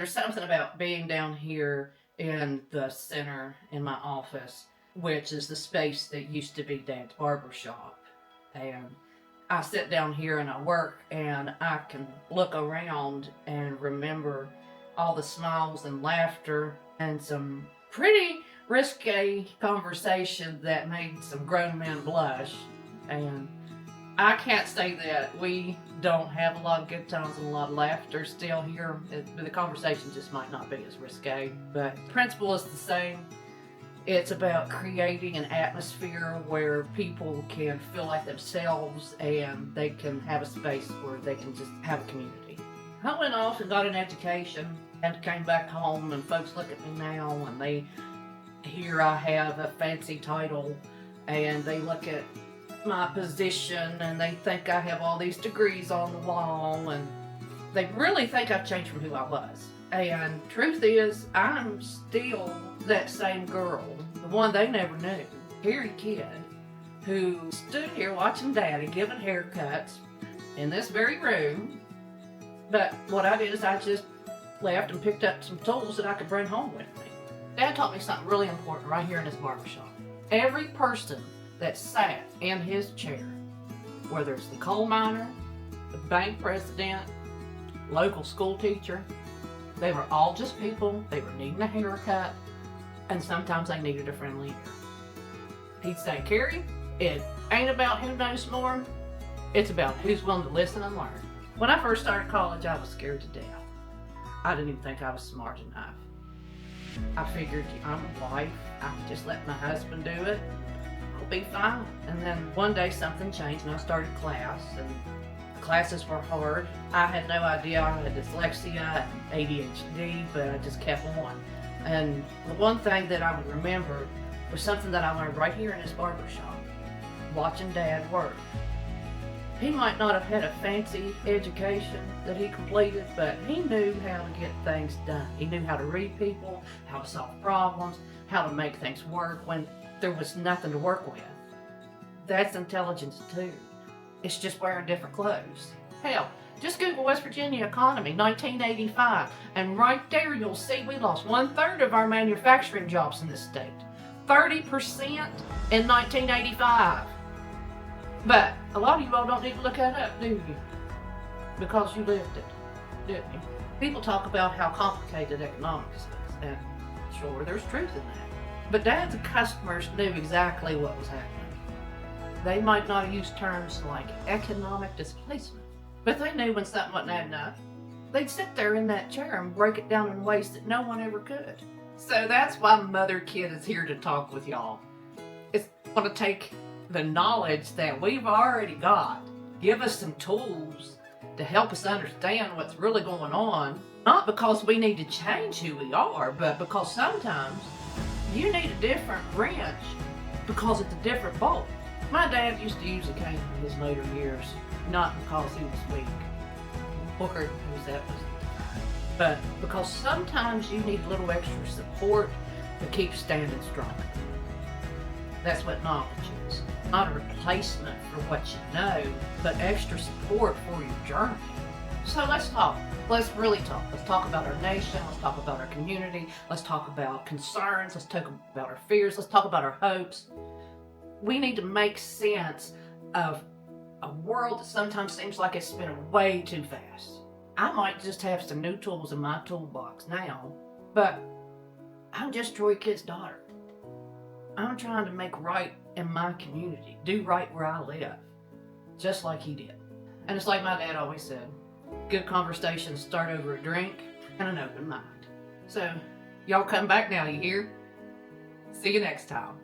There's something about being down here in the center in my office, which is the space that used to be Dad's barbershop. And I sit down here and I work and I can look around and remember all the smiles and laughter and some pretty risque conversation that made some grown men blush. And I can't say that we don't have a lot of good times and a lot of laughter still here. The conversation just might not be as risque, but the principle is the same. It's about creating an atmosphere where people can feel like themselves and they can have a space where they can just have a community. I went off and got an education and came back home, and folks look at me now and they hear I have a fancy title and they look at my position and they think I have all these degrees on the wall, and they really think I've changed from who I was. And truth is, I'm still that same girl, the one they never knew, hairy kid, who stood here watching Daddy giving haircuts in this very room. But what I did is I just left and picked up some tools that I could bring home with me. Dad taught me something really important right here in this barbershop. Every person that sat in his chair, whether it's the coal miner, the bank president, local school teacher, they were all just people. They were needing a haircut, and sometimes they needed a friendly ear. He'd say, Carrie, it ain't about who knows more, it's about who's willing to listen and learn. When I first started college, I was scared to death. I didn't even think I was smart enough. I figured, I'm a wife, I could just let my husband do it, I'll be fine. And then one day something changed and I started class, and classes were hard. I had no idea I had dyslexia and ADHD, but I just kept on. And the one thing that I would remember was something that I learned right here in this barbershop, watching Dad work. He might not have had a fancy education that he completed, but he knew how to get things done. He knew how to read people, how to solve problems, how to make things work when there was nothing to work with. That's intelligence too. It's just wearing different clothes. Hell, just Google West Virginia economy, 1985, and right there you'll see we lost 1/3 of our manufacturing jobs in this state. 30% in 1985. But a lot of you all don't need to look that up, do you? Because you lived it, didn't you? People talk about how complicated economics is, and sure, there's truth in that. But Dad's customers knew exactly what was happening. They might not have used terms like economic displacement, but they knew when something wasn't adding up. They'd sit there in that chair and break it down in ways that no one ever could. So that's why Mother Kid is here to talk with y'all. It's going to take the knowledge that we've already got, give us some tools to help us understand what's really going on, not because we need to change who we are, but because sometimes you need a different wrench because it's a different bolt. My dad used to use a cane in his later years, not because he was weak, or because that was, but because sometimes you need a little extra support to keep standing strong. That's what knowledge is. Not a replacement for what you know, but extra support for your journey. So let's talk. Let's really talk. Let's talk about our nation. Let's talk about our community. Let's talk about concerns. Let's talk about our fears. Let's talk about our hopes. We need to make sense of a world that sometimes seems like it's spinning way too fast. I might just have some new tools in my toolbox now, but I'm just Troy Kid's daughter. I'm trying to make right in my community, do right where I live, just like he did. And it's like my dad always said, good conversations start over a drink and an open mind. So, y'all come back now, you hear? See you next time.